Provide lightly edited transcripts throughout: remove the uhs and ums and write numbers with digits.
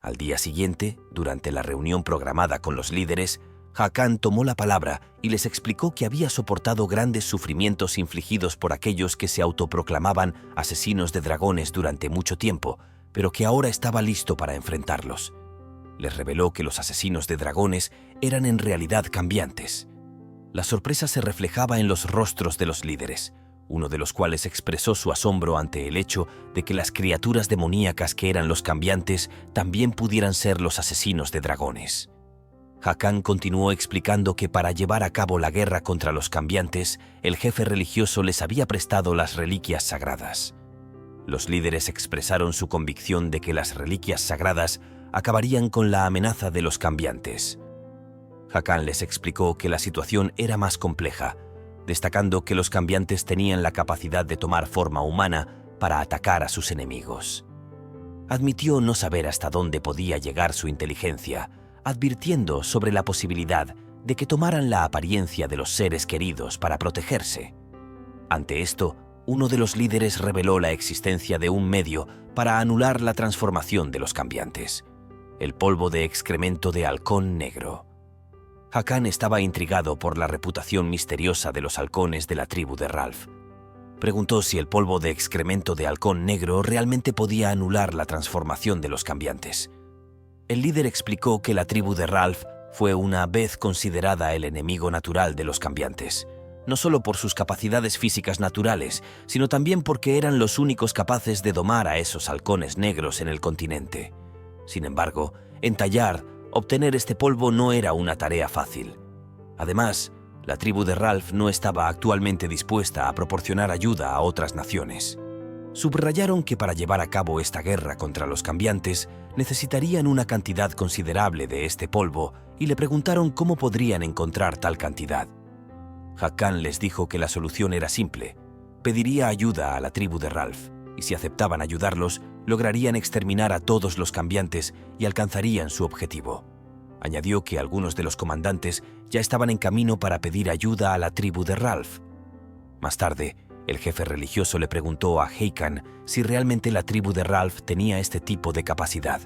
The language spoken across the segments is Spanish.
Al día siguiente, durante la reunión programada con los líderes, Hakan tomó la palabra y les explicó que había soportado grandes sufrimientos infligidos por aquellos que se autoproclamaban asesinos de dragones durante mucho tiempo, pero que ahora estaba listo para enfrentarlos. Les reveló que los asesinos de dragones eran en realidad cambiantes. La sorpresa se reflejaba en los rostros de los líderes, uno de los cuales expresó su asombro ante el hecho de que las criaturas demoníacas que eran los cambiantes también pudieran ser los asesinos de dragones. Hakan continuó explicando que para llevar a cabo la guerra contra los cambiantes, el jefe religioso les había prestado las reliquias sagradas. Los líderes expresaron su convicción de que las reliquias sagradas acabarían con la amenaza de los cambiantes. Hakan les explicó que la situación era más compleja, destacando que los cambiantes tenían la capacidad de tomar forma humana para atacar a sus enemigos. Admitió no saber hasta dónde podía llegar su inteligencia, advirtiendo sobre la posibilidad de que tomaran la apariencia de los seres queridos para protegerse. Ante esto, uno de los líderes reveló la existencia de un medio para anular la transformación de los cambiantes: el polvo de excremento de halcón negro. Hakan estaba intrigado por la reputación misteriosa de los halcones de la tribu de Ralph. Preguntó si el polvo de excremento de halcón negro realmente podía anular la transformación de los cambiantes. El líder explicó que la tribu de Ralph fue una vez considerada el enemigo natural de los cambiantes, no solo por sus capacidades físicas naturales, sino también porque eran los únicos capaces de domar a esos halcones negros en el continente. Sin embargo, en Tallard, obtener este polvo no era una tarea fácil. Además, la tribu de Ralph no estaba actualmente dispuesta a proporcionar ayuda a otras naciones. Subrayaron que para llevar a cabo esta guerra contra los cambiantes necesitarían una cantidad considerable de este polvo y le preguntaron cómo podrían encontrar tal cantidad. Hakan les dijo que la solución era simple: pediría ayuda a la tribu de Ralph, y si aceptaban ayudarlos, lograrían exterminar a todos los cambiantes y alcanzarían su objetivo. Añadió que algunos de los comandantes ya estaban en camino para pedir ayuda a la tribu de Ralph. Más tarde, el jefe religioso le preguntó a Hakan si realmente la tribu de Ralph tenía este tipo de capacidad.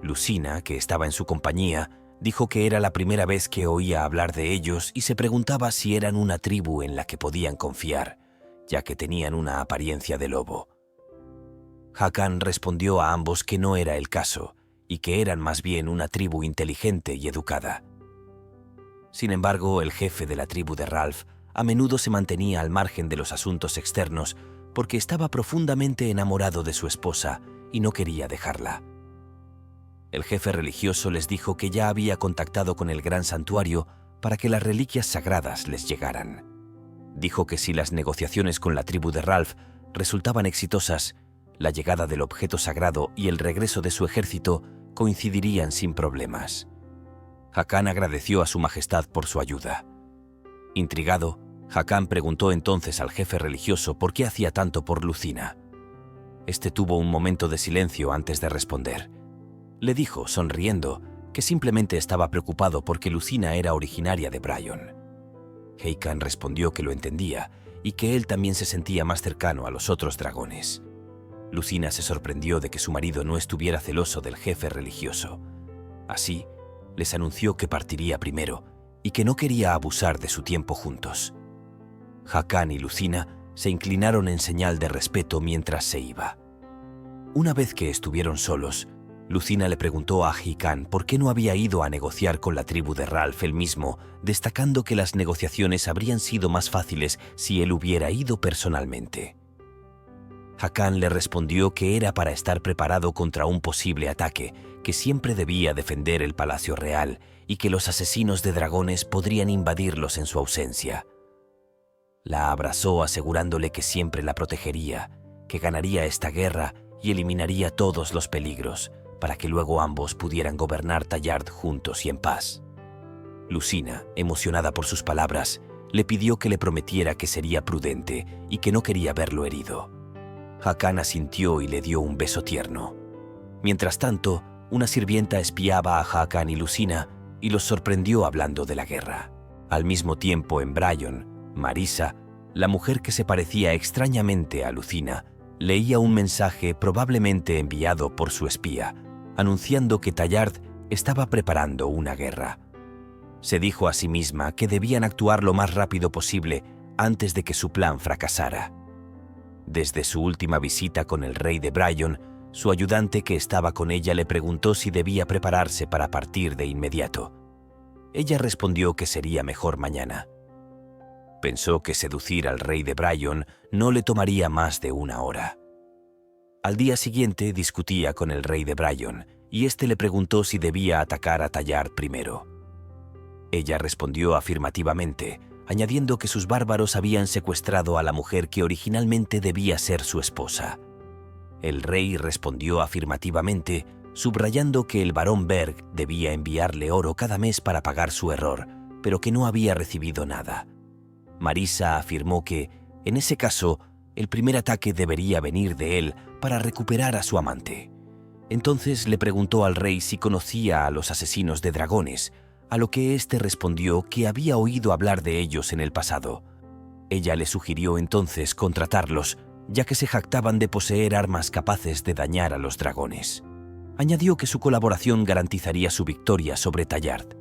Lucina, que estaba en su compañía, dijo que era la primera vez que oía hablar de ellos y se preguntaba si eran una tribu en la que podían confiar, ya que tenían una apariencia de lobo. Hakan respondió a ambos que no era el caso y que eran más bien una tribu inteligente y educada. Sin embargo, el jefe de la tribu de Ralph a menudo se mantenía al margen de los asuntos externos porque estaba profundamente enamorado de su esposa y no quería dejarla. El jefe religioso les dijo que ya había contactado con el gran santuario para que las reliquias sagradas les llegaran. Dijo que si las negociaciones con la tribu de Ralph resultaban exitosas, la llegada del objeto sagrado y el regreso de su ejército coincidirían sin problemas. Hakan agradeció a su majestad por su ayuda. Intrigado, Hakan preguntó entonces al jefe religioso por qué hacía tanto por Lucina. Este tuvo un momento de silencio antes de responder. Le dijo, sonriendo, que simplemente estaba preocupado porque Lucina era originaria de Bryon. Hakan respondió que lo entendía y que él también se sentía más cercano a los otros dragones. Lucina se sorprendió de que su marido no estuviera celoso del jefe religioso. Así, les anunció que partiría primero y que no quería abusar de su tiempo juntos. Hakan y Lucina se inclinaron en señal de respeto mientras se iba. Una vez que estuvieron solos, Lucina le preguntó a Hakan por qué no había ido a negociar con la tribu de Ralph él mismo, destacando que las negociaciones habrían sido más fáciles si él hubiera ido personalmente. Hakan le respondió que era para estar preparado contra un posible ataque, que siempre debía defender el Palacio Real y que los asesinos de dragones podrían invadirlos en su ausencia. La abrazó asegurándole que siempre la protegería, que ganaría esta guerra y eliminaría todos los peligros, para que luego ambos pudieran gobernar Tallard juntos y en paz. Lucina, emocionada por sus palabras, le pidió que le prometiera que sería prudente y que no quería verlo herido. Hakan asintió y le dio un beso tierno. Mientras tanto, una sirvienta espiaba a Hakan y Lucina y los sorprendió hablando de la guerra. Al mismo tiempo, en Bryon, Marisa, la mujer que se parecía extrañamente a Lucina, leía un mensaje probablemente enviado por su espía, anunciando que Tallard estaba preparando una guerra. Se dijo a sí misma que debían actuar lo más rápido posible antes de que su plan fracasara. Desde su última visita con el rey de Bryon, su ayudante que estaba con ella le preguntó si debía prepararse para partir de inmediato. Ella respondió que sería mejor mañana. Pensó que seducir al rey de Bryon no le tomaría más de 1 hora. Al día siguiente discutía con el rey de Bryon y éste le preguntó si debía atacar a Tallard primero. Ella respondió afirmativamente, añadiendo que sus bárbaros habían secuestrado a la mujer que originalmente debía ser su esposa. El rey respondió afirmativamente, subrayando que el barón Berg debía enviarle oro cada mes para pagar su error, pero que no había recibido nada. Marisa afirmó que, en ese caso, el primer ataque debería venir de él para recuperar a su amante. Entonces le preguntó al rey si conocía a los asesinos de dragones, a lo que éste respondió que había oído hablar de ellos en el pasado. Ella le sugirió entonces contratarlos, ya que se jactaban de poseer armas capaces de dañar a los dragones. Añadió que su colaboración garantizaría su victoria sobre Tallard.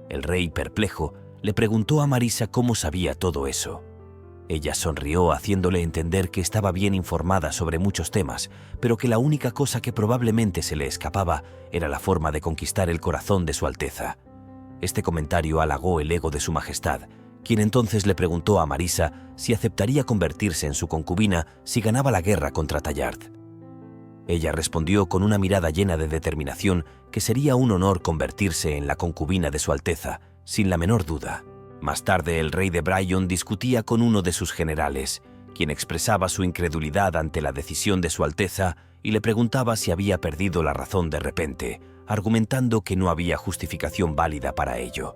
El rey, perplejo, le preguntó a Marisa cómo sabía todo eso. Ella sonrió haciéndole entender que estaba bien informada sobre muchos temas, pero que la única cosa que probablemente se le escapaba era la forma de conquistar el corazón de su Alteza. Este comentario halagó el ego de su majestad, quien entonces le preguntó a Marisa si aceptaría convertirse en su concubina si ganaba la guerra contra Tallard. Ella respondió con una mirada llena de determinación que sería un honor convertirse en la concubina de su Alteza, sin la menor duda. Más tarde el rey de Bryon discutía con uno de sus generales, quien expresaba su incredulidad ante la decisión de su Alteza y le preguntaba si había perdido la razón de repente, argumentando que no había justificación válida para ello.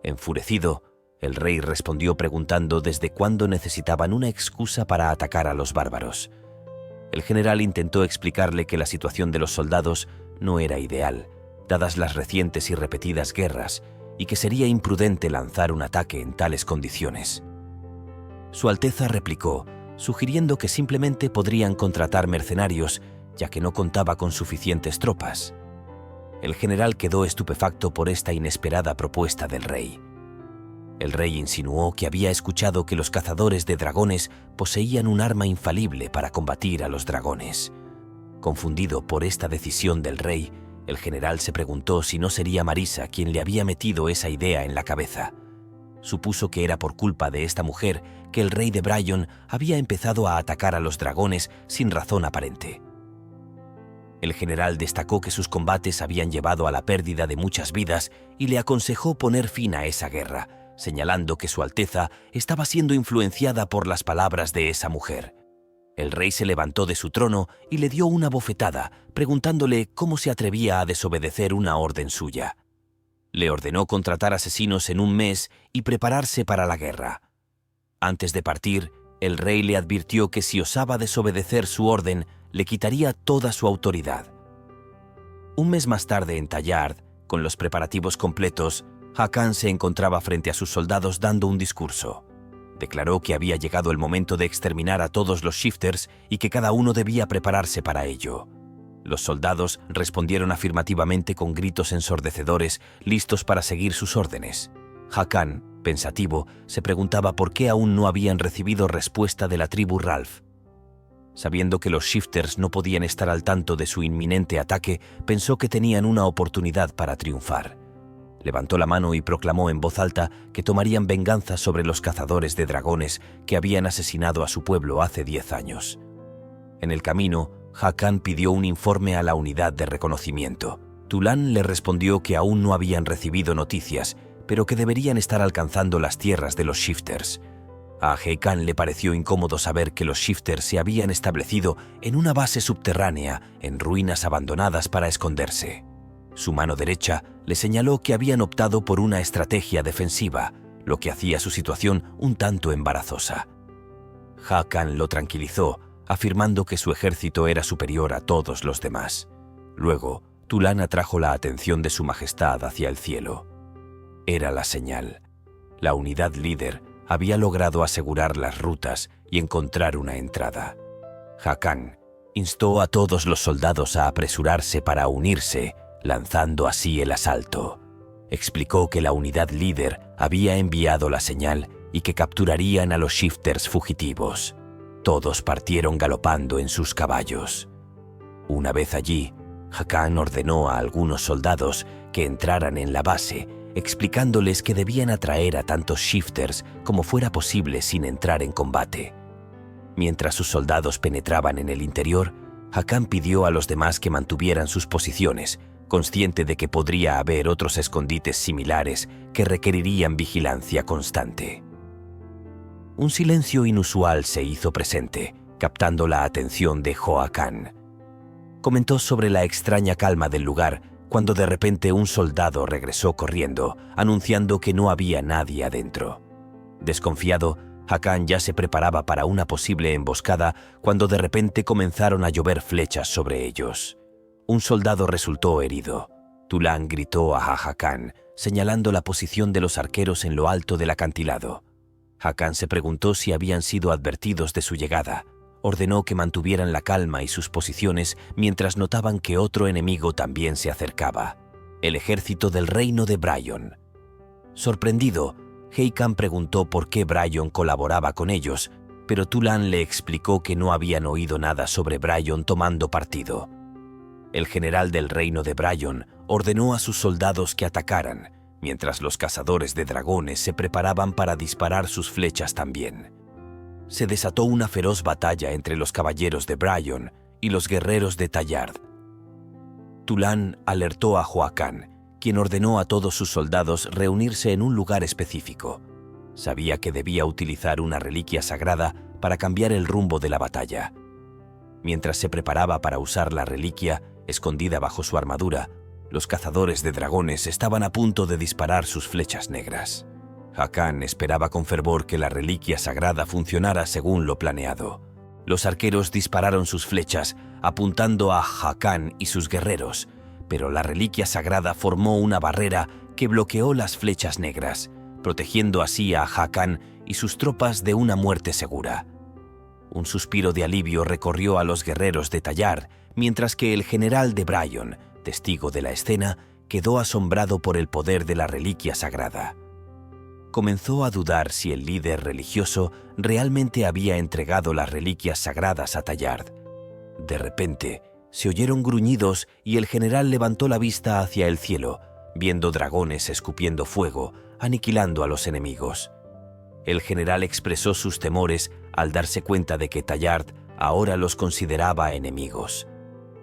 Enfurecido, el rey respondió preguntando desde cuándo necesitaban una excusa para atacar a los bárbaros. El general intentó explicarle que la situación de los soldados no era ideal, dadas las recientes y repetidas guerras, y que sería imprudente lanzar un ataque en tales condiciones. Su Alteza replicó, sugiriendo que simplemente podrían contratar mercenarios, ya que no contaba con suficientes tropas. El general quedó estupefacto por esta inesperada propuesta del rey. El rey insinuó que había escuchado que los cazadores de dragones poseían un arma infalible para combatir a los dragones. Confundido por esta decisión del rey, el general se preguntó si no sería Marisa quien le había metido esa idea en la cabeza. Supuso que era por culpa de esta mujer que el rey de Bryon había empezado a atacar a los dragones sin razón aparente. El general destacó que sus combates habían llevado a la pérdida de muchas vidas y le aconsejó poner fin a esa guerra, señalando que su Alteza estaba siendo influenciada por las palabras de esa mujer. El rey se levantó de su trono y le dio una bofetada, preguntándole cómo se atrevía a desobedecer una orden suya. Le ordenó contratar asesinos en 1 mes y prepararse para la guerra. Antes de partir, el rey le advirtió que si osaba desobedecer su orden, le quitaría toda su autoridad. 1 mes más tarde en Tallard, con los preparativos completos, Hakan se encontraba frente a sus soldados dando un discurso. Declaró que había llegado el momento de exterminar a todos los shifters y que cada uno debía prepararse para ello. Los soldados respondieron afirmativamente con gritos ensordecedores, listos para seguir sus órdenes. Hakan, pensativo, se preguntaba por qué aún no habían recibido respuesta de la tribu Ralph. Sabiendo que los shifters no podían estar al tanto de su inminente ataque, pensó que tenían una oportunidad para triunfar. Levantó la mano y proclamó en voz alta que tomarían venganza sobre los cazadores de dragones que habían asesinado a su pueblo hace 10 años. En el camino, Hakan pidió un informe a la unidad de reconocimiento. Tulán le respondió que aún no habían recibido noticias, pero que deberían estar alcanzando las tierras de los shifters. A Hakan le pareció incómodo saber que los shifters se habían establecido en una base subterránea, en ruinas abandonadas para esconderse. Su mano derecha le señaló que habían optado por una estrategia defensiva, lo que hacía su situación un tanto embarazosa. Hakan lo tranquilizó, afirmando que su ejército era superior a todos los demás. Luego, Tulán atrajo la atención de su majestad hacia el cielo. Era la señal. La unidad líder había logrado asegurar las rutas y encontrar una entrada. Hakan, Instó a todos los soldados a apresurarse para unirse, lanzando así el asalto. Explicó que la unidad líder había enviado la señal y que capturarían a los shifters fugitivos. Todos partieron galopando en sus caballos. Una vez allí, Hakan ordenó a algunos soldados que entraran en la base, explicándoles que debían atraer a tantos shifters como fuera posible sin entrar en combate. Mientras sus soldados penetraban en el interior, Hakan pidió a los demás que mantuvieran sus posiciones, consciente de que podría haber otros escondites similares que requerirían vigilancia constante. Un silencio inusual se hizo presente, captando la atención de Joaquán. Comentó sobre la extraña calma del lugar cuando de repente un soldado regresó corriendo, anunciando que no había nadie adentro. Desconfiado, Hakan ya se preparaba para una posible emboscada cuando de repente comenzaron a llover flechas sobre ellos. Un soldado resultó herido. Tulán gritó a Hakan, señalando la posición de los arqueros en lo alto del acantilado. Hakan se preguntó si habían sido advertidos de su llegada. Ordenó que mantuvieran la calma y sus posiciones mientras notaban que otro enemigo también se acercaba, el ejército del reino de Bryon. Sorprendido, Hakan preguntó por qué Bryon colaboraba con ellos, pero Tulán le explicó que no habían oído nada sobre Bryon tomando partido. El general del reino de Bryon ordenó a sus soldados que atacaran, mientras los cazadores de dragones se preparaban para disparar sus flechas también. Se desató una feroz batalla entre los caballeros de Bryon y los guerreros de Tallard. Tulán alertó a Joaquán, quien ordenó a todos sus soldados reunirse en un lugar específico. Sabía que debía utilizar una reliquia sagrada para cambiar el rumbo de la batalla. Mientras se preparaba para usar la reliquia, escondida bajo su armadura, los cazadores de dragones estaban a punto de disparar sus flechas negras. Hakan esperaba con fervor que la reliquia sagrada funcionara según lo planeado. Los arqueros dispararon sus flechas, apuntando a Hakan y sus guerreros, pero la reliquia sagrada formó una barrera que bloqueó las flechas negras, protegiendo así a Hakan y sus tropas de una muerte segura. Un suspiro de alivio recorrió a los guerreros de Tallard, mientras que el general de Bryon, testigo de la escena, quedó asombrado por el poder de la reliquia sagrada. Comenzó a dudar si el líder religioso realmente había entregado las reliquias sagradas a Tallard. De repente, se oyeron gruñidos y el general levantó la vista hacia el cielo, viendo dragones escupiendo fuego, aniquilando a los enemigos. El general expresó sus temores al darse cuenta de que Tallard ahora los consideraba enemigos.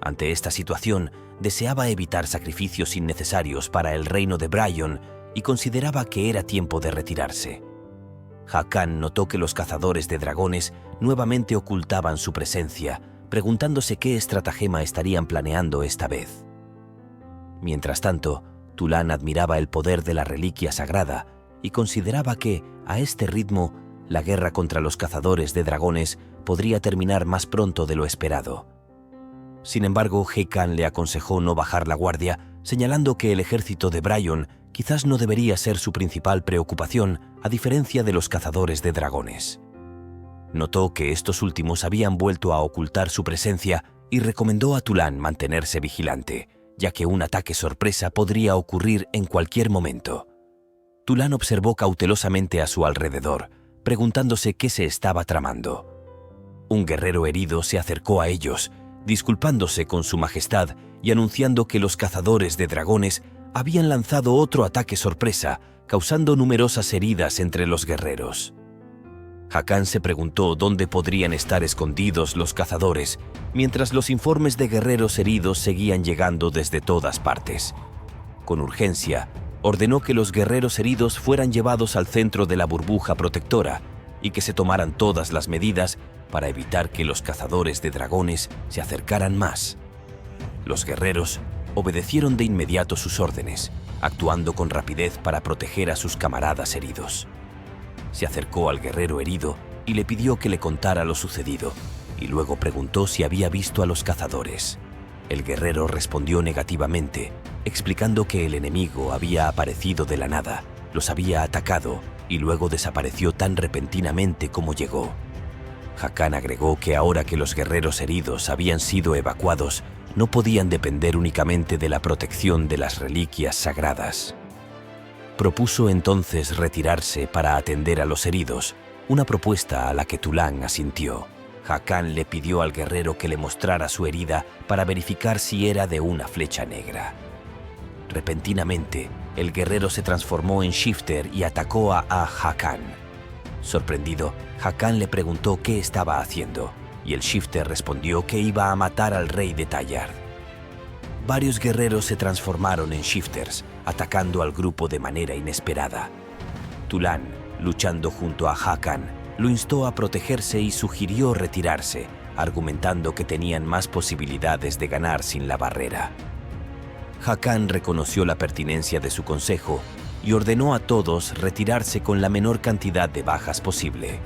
Ante esta situación, deseaba evitar sacrificios innecesarios para el reino de Bryon y consideraba que era tiempo de retirarse. Hakan notó que los cazadores de dragones nuevamente ocultaban su presencia, preguntándose qué estratagema estarían planeando esta vez. Mientras tanto, Tulán admiraba el poder de la reliquia sagrada y consideraba que, a este ritmo, la guerra contra los cazadores de dragones podría terminar más pronto de lo esperado. Sin embargo, Hakan le aconsejó no bajar la guardia, señalando que el ejército de Bryon quizás no debería ser su principal preocupación, a diferencia de los cazadores de dragones. Notó que estos últimos habían vuelto a ocultar su presencia y recomendó a Tulán mantenerse vigilante, ya que un ataque sorpresa podría ocurrir en cualquier momento. Tulán observó cautelosamente a su alrededor, preguntándose qué se estaba tramando. Un guerrero herido se acercó a ellos, disculpándose con su majestad y anunciando que los cazadores de dragones habían lanzado otro ataque sorpresa, causando numerosas heridas entre los guerreros. Hakan se preguntó dónde podrían estar escondidos los cazadores, mientras los informes de guerreros heridos seguían llegando desde todas partes. Con urgencia, ordenó que los guerreros heridos fueran llevados al centro de la burbuja protectora y que se tomaran todas las medidas para evitar que los cazadores de dragones se acercaran más. Los guerreros obedecieron de inmediato sus órdenes, actuando con rapidez para proteger a sus camaradas heridos. Se acercó al guerrero herido y le pidió que le contara lo sucedido, y luego preguntó si había visto a los cazadores. El guerrero respondió negativamente, explicando que el enemigo había aparecido de la nada, los había atacado y luego desapareció tan repentinamente como llegó. Hakan agregó que ahora que los guerreros heridos habían sido evacuados, no podían depender únicamente de la protección de las reliquias sagradas. Propuso entonces retirarse para atender a los heridos, una propuesta a la que Tulán asintió. Hakan le pidió al guerrero que le mostrara su herida para verificar si era de una flecha negra. Repentinamente, el guerrero se transformó en Shifter y atacó a Hakan. Sorprendido, Hakan le preguntó qué estaba haciendo, y el Shifter respondió que iba a matar al rey de Tayard. Varios guerreros se transformaron en Shifters, atacando al grupo de manera inesperada. Tulán, luchando junto a Hakan, lo instó a protegerse y sugirió retirarse, argumentando que tenían más posibilidades de ganar sin la barrera. Hakan reconoció la pertinencia de su consejo y ordenó a todos retirarse con la menor cantidad de bajas posible.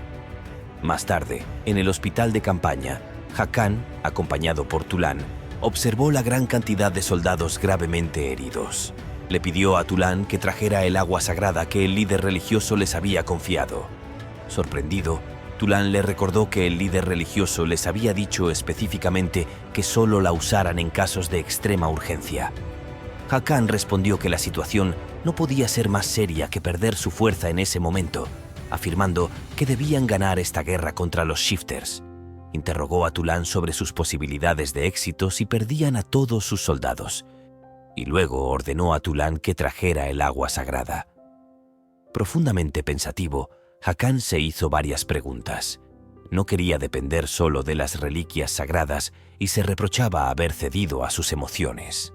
Más tarde, en el hospital de campaña, Hakan, acompañado por Tulán, observó la gran cantidad de soldados gravemente heridos. Le pidió a Tulán que trajera el agua sagrada que el líder religioso les había confiado. Sorprendido, Tulán le recordó que el líder religioso les había dicho específicamente que solo la usaran en casos de extrema urgencia. Hakan respondió que la situación no podía ser más seria que perder su fuerza en ese momento, afirmando que debían ganar esta guerra contra los Shifters. Interrogó a Tulán sobre sus posibilidades de éxito si perdían a todos sus soldados, y luego ordenó a Tulán que trajera el agua sagrada. Profundamente pensativo, Hakan se hizo varias preguntas. No quería depender solo de las reliquias sagradas y se reprochaba haber cedido a sus emociones.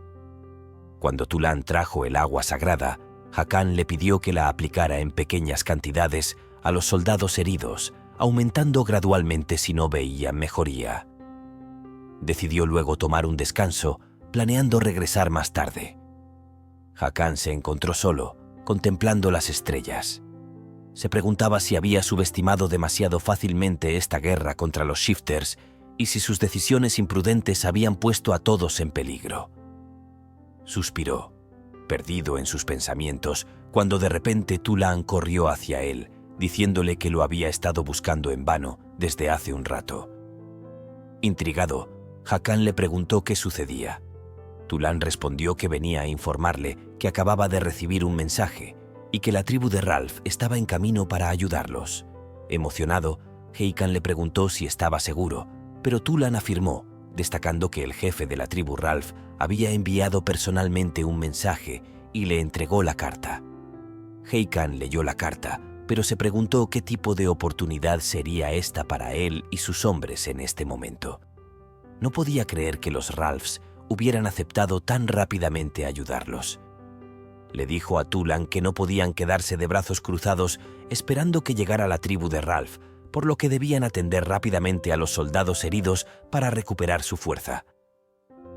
Cuando Tulán trajo el agua sagrada, Hakan le pidió que la aplicara en pequeñas cantidades a los soldados heridos, aumentando gradualmente si no veían mejoría. Decidió luego tomar un descanso, planeando regresar más tarde. Hakan se encontró solo, contemplando las estrellas. Se preguntaba si había subestimado demasiado fácilmente esta guerra contra los Shifters y si sus decisiones imprudentes habían puesto a todos en peligro. Suspiró, perdido en sus pensamientos, cuando de repente Tulán corrió hacia él, diciéndole que lo había estado buscando en vano desde hace un rato. Intrigado, Hakan le preguntó qué sucedía. Tulán respondió que venía a informarle que acababa de recibir un mensaje y que la tribu de Ralph estaba en camino para ayudarlos. Emocionado, Hakan le preguntó si estaba seguro, pero Tulán afirmó, destacando que el jefe de la tribu Ralph había enviado personalmente un mensaje y le entregó la carta. Hakan leyó la carta, pero se preguntó qué tipo de oportunidad sería esta para él y sus hombres en este momento. No podía creer que los Ralphs hubieran aceptado tan rápidamente ayudarlos. Le dijo a Tulán que no podían quedarse de brazos cruzados esperando que llegara la tribu de Ralph, por lo que debían atender rápidamente a los soldados heridos para recuperar su fuerza.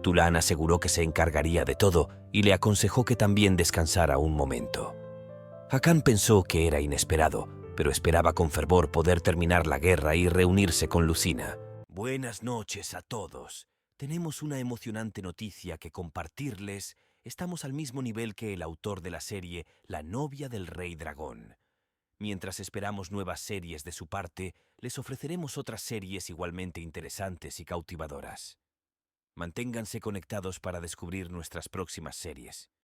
Tulán aseguró que se encargaría de todo y le aconsejó que también descansara un momento. Hakan pensó que era inesperado, pero esperaba con fervor poder terminar la guerra y reunirse con Lucina. Buenas noches a todos. Tenemos una emocionante noticia que compartirles. Estamos al mismo nivel que el autor de la serie La novia del rey dragón. Mientras esperamos nuevas series de su parte, les ofreceremos otras series igualmente interesantes y cautivadoras. Manténganse conectados para descubrir nuestras próximas series.